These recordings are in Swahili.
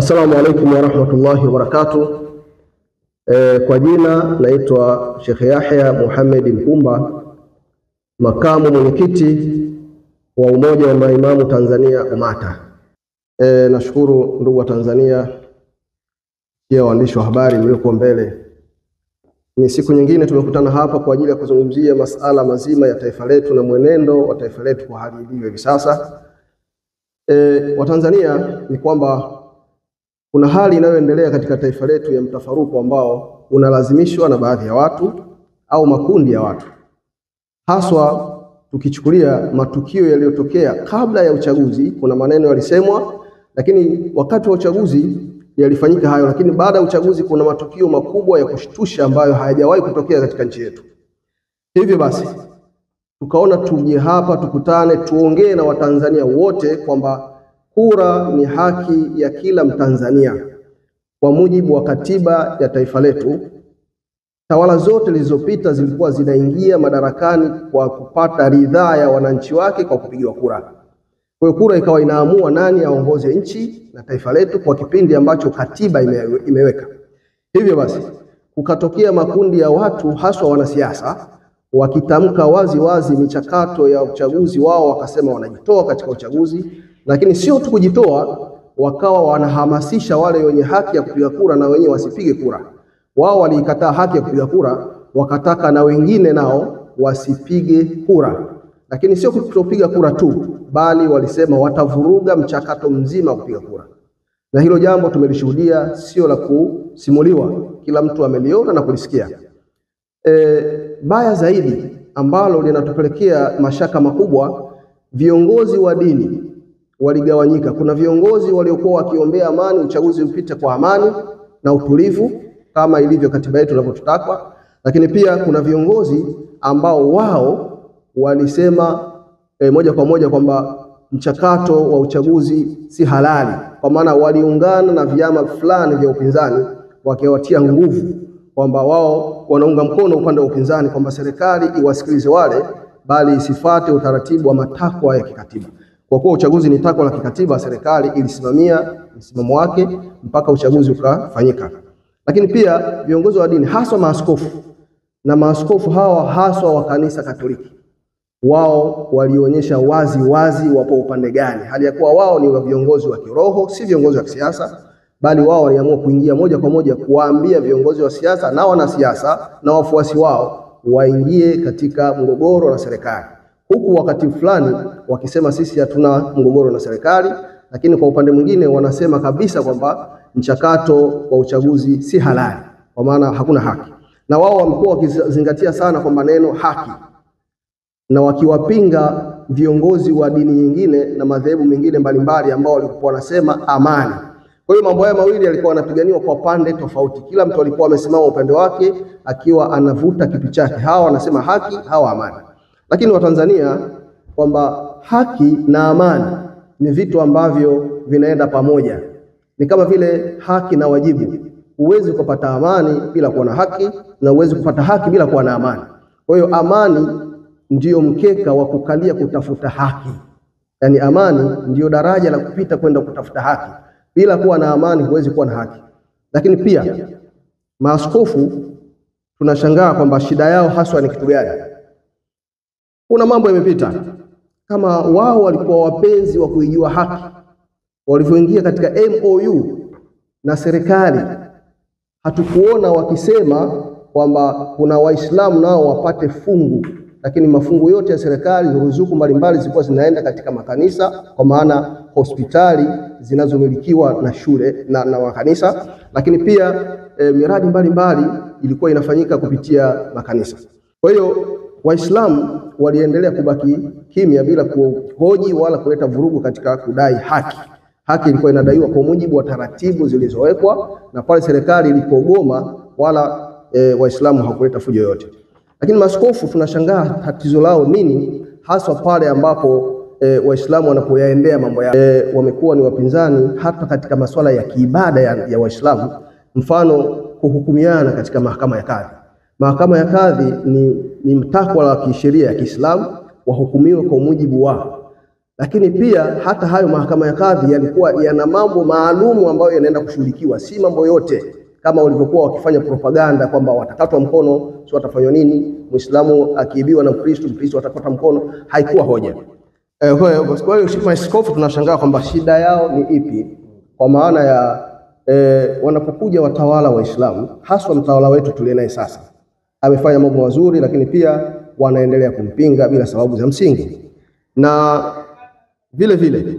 Assalamu alaikum warahmatullahi wabarakatuh. Kwa jina naitwa Sheikh Yahya Muhammad Mkumba, makamu mwenyekiti wa Umoja wa Maimamu Tanzania UMATA. Nashukuru ndugu wa Tanzania, pia waandishi wa habari mlioko mbele. Ni siku nyingine tumekutana hapa kwa ajili ya kuzungumzia masala mazima ya taifa letu na mwenendo wa taifa letu kwa hali ilivyo hivi sasa. Watanzania, ni kwamba kuna hali inayoendelea katika taifa letu ya mtafaruku ambao unalazimishwa na baadhi ya watu au makundi ya watu, haswa tukichukulia matukio yaliyotokea kabla ya uchaguzi. Kuna maneno yalisemwa, lakini wakati wa uchaguzi yalifanyika hayo, lakini baada ya uchaguzi kuna matukio makubwa ya kushtusha ambayo hayajawahi kutokea katika nchi yetu. Hivyo basi tukaona tuje hapa tukutane, tuongee na Watanzania wote kwamba kura ni haki ya kila Mtanzania kwa mujibu wa katiba ya taifa letu. Tawala zote zilizopita zilikuwa zinaingia madarakani kwa kupata ridhaa ya wananchi wake kwa kupigiwa kura. Kwa hiyo kura ikawa inaamua nani aongoze nchi na taifa letu kwa kipindi ambacho katiba imeweka. Hivyo basi kukatokea makundi ya watu, haswa wanasiasa, wakitamka wazi wazi michakato ya uchaguzi wao, wakasema wanajitoa katika uchaguzi. Lakini sio tu kujitoa, wakawa wanahamasisha wale wenye haki ya kupiga kura na wenyewe wasipige kura. Wao waliikataa haki ya kupiga kura, wakataka na wengine nao wasipige kura. Lakini sio kutopiga kura tu, bali walisema watavuruga mchakato mzima wa kupiga kura. Na hilo jambo tumelishuhudia, sio la kusimuliwa, kila mtu ameliona na kulisikia. Baya zaidi ambalo linatupelekea mashaka makubwa, viongozi wa dini waligawanyika. Kuna viongozi waliokuwa wakiombea amani, uchaguzi upite kwa amani na utulivu kama ilivyo katiba yetu inavyotutaka, lakini pia kuna viongozi ambao wao walisema moja kwa moja kwamba mchakato wa uchaguzi si halali, kwa maana waliungana na vyama fulani vya upinzani wakiwatia nguvu kwamba wao wanaunga mkono upande wa upinzani kwamba serikali iwasikilize wale, bali isifuate utaratibu wa matakwa ya kikatiba. Kwa kuwa uchaguzi ni takwa la kikatiba, serikali ilisimamia msimamo wake mpaka uchaguzi ukafanyika. Lakini pia viongozi wa dini, haswa maaskofu, na maaskofu hawa haswa wa kanisa Katoliki, wao walionyesha wazi wazi wapo upande gani, hali ya kuwa wao ni viongozi wa kiroho, si viongozi wa kisiasa, bali wao waliamua kuingia moja kwa moja kuwaambia viongozi wa siasa na wanasiasa na wafuasi wao waingie katika mgogoro na serikali, huku wakati fulani wakisema sisi hatuna mgogoro na serikali, lakini kwa upande mwingine wanasema kabisa kwamba mchakato wa uchaguzi si halali, kwa maana hakuna haki. Na wao wamekuwa wakizingatia sana kwa maneno haki, na wakiwapinga viongozi wa dini nyingine na madhehebu mengine mbalimbali ambao walikuwa wanasema amani. Kwa hiyo mambo haya mawili yalikuwa yanapiganiwa kwa pande tofauti. Kila mtu alikuwa amesimama upande wake akiwa anavuta kitu chake. Hawa wanasema haki, hawa amani. Lakini Watanzania, kwamba haki na amani ni vitu ambavyo vinaenda pamoja. Ni kama vile haki na wajibu. Huwezi kupata amani bila kuwa na haki, na huwezi kupata haki bila kuwa na amani. Kwa hiyo amani ndiyo mkeka wa kukalia kutafuta haki. Yaani amani ndiyo daraja la kupita kwenda kutafuta haki. Bila kuwa na amani huwezi kuwa na haki. Lakini pia maaskofu tunashangaa kwamba shida yao haswa ni kitu gani? Kuna mambo yamepita. Kama wao walikuwa wapenzi wa kuijua haki, walivyoingia katika MOU na serikali, hatukuona wakisema kwamba kuna Waislamu nao wapate fungu, lakini mafungu yote ya serikali, ruzuku mbalimbali zilikuwa zinaenda katika makanisa, kwa maana hospitali zinazomilikiwa na shule na makanisa, lakini pia miradi mbalimbali ilikuwa inafanyika kupitia makanisa. Kwa hiyo Waislamu waliendelea kubaki kimya bila kuhoji wala kuleta vurugu katika kudai haki. Haki ilikuwa inadaiwa kwa mujibu wa taratibu zilizowekwa, na pale serikali ilipogoma wala Waislamu hakuleta fujo yote. Lakini maaskofu tunashangaa tatizo lao nini, haswa pale ambapo Waislamu wanapoyaendea mambo yao. Wamekuwa ni wapinzani hata katika masuala ya kiibada ya Waislamu, mfano kuhukumiana katika mahakama ya kadhi. Mahakama ya kadhi ni mtakwa la kisheria ya Kiislamu, wahukumiwe kwa mujibu wao. Lakini pia hata hayo mahakama ya kadhi yalikuwa yana mambo maalumu ambayo yanaenda kushughulikiwa, si mambo yote kama walivyokuwa wakifanya propaganda kwamba watakatwa mkono, sio watafanywa nini, Muislamu akiibiwa na Mkristo atakata mkono. Haikuwa hoja. Kwa hiyo maaskofu tunashangaa kwamba shida yao ni ipi, kwa maana ya wanapokuja watawala Waislamu, haswa mtawala wetu tuliye naye sasa, amefanya mambo mazuri, lakini pia wanaendelea kumpinga bila sababu za msingi. Na vile vile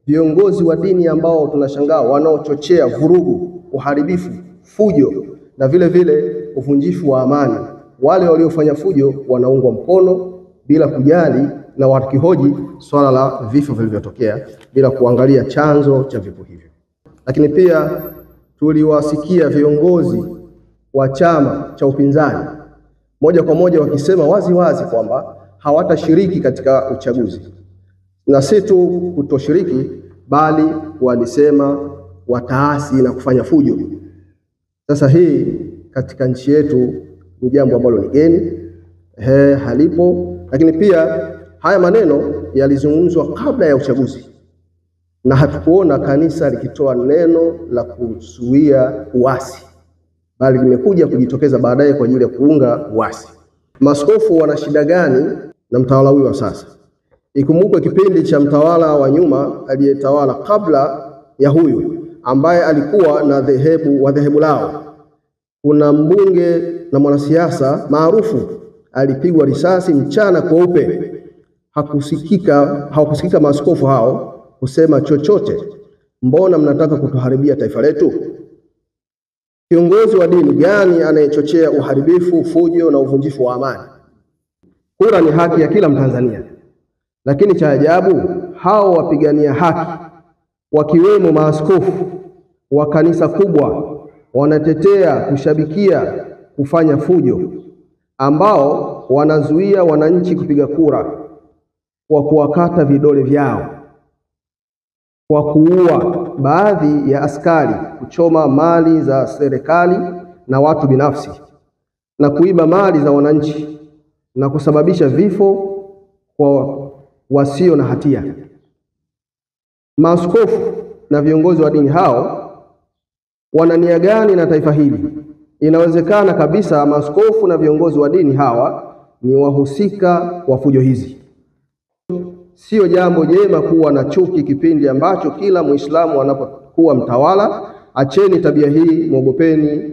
viongozi wa dini ambao tunashangaa wanaochochea vurugu, uharibifu, fujo na vile vile uvunjifu wa amani, wale waliofanya fujo wanaungwa mkono bila kujali na wakihoji swala la vifo vilivyotokea bila kuangalia chanzo cha vifo hivyo. Lakini pia tuliwasikia viongozi wa chama cha upinzani moja kwa moja wakisema wazi wazi kwamba hawatashiriki katika uchaguzi, na si tu kutoshiriki bali walisema wataasi na kufanya fujo. Sasa hii katika nchi yetu ni jambo ambalo ni geni, halipo. Lakini pia haya maneno yalizungumzwa kabla ya uchaguzi, na hatukuona kanisa likitoa neno la kuzuia uasi, bali limekuja kujitokeza baadaye kwa ajili ya kuunga uasi. Maaskofu wana shida gani na mtawala huyu wa sasa? Ikumbukwe kipindi cha mtawala wa nyuma aliyetawala kabla ya huyu, ambaye alikuwa na dhehebu lao. Kuna mbunge na mwanasiasa maarufu alipigwa risasi mchana kweupe. Hawakusikika maaskofu hao kusema chochote. Mbona mnataka kutuharibia taifa letu? Kiongozi wa dini gani anayechochea uharibifu, fujo na uvunjifu wa amani? Kura ni haki ya kila Mtanzania, lakini cha ajabu hao wapigania haki wakiwemo maaskofu wa kanisa kubwa wanatetea kushabikia kufanya fujo, ambao wanazuia wananchi kupiga kura kwa kuwakata vidole vyao, kwa kuua baadhi ya askari, kuchoma mali za serikali na watu binafsi, na kuiba mali za wananchi na kusababisha vifo kwa wasio na hatia. Maaskofu na viongozi wa dini hao wana nia gani na taifa hili? Inawezekana kabisa maaskofu na viongozi wa dini hawa ni wahusika wa fujo hizi. Sio jambo jema kuwa na chuki kipindi ambacho kila Muislamu anapokuwa mtawala. Acheni tabia hii, mwogopeni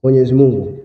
Mwenyezi Mungu.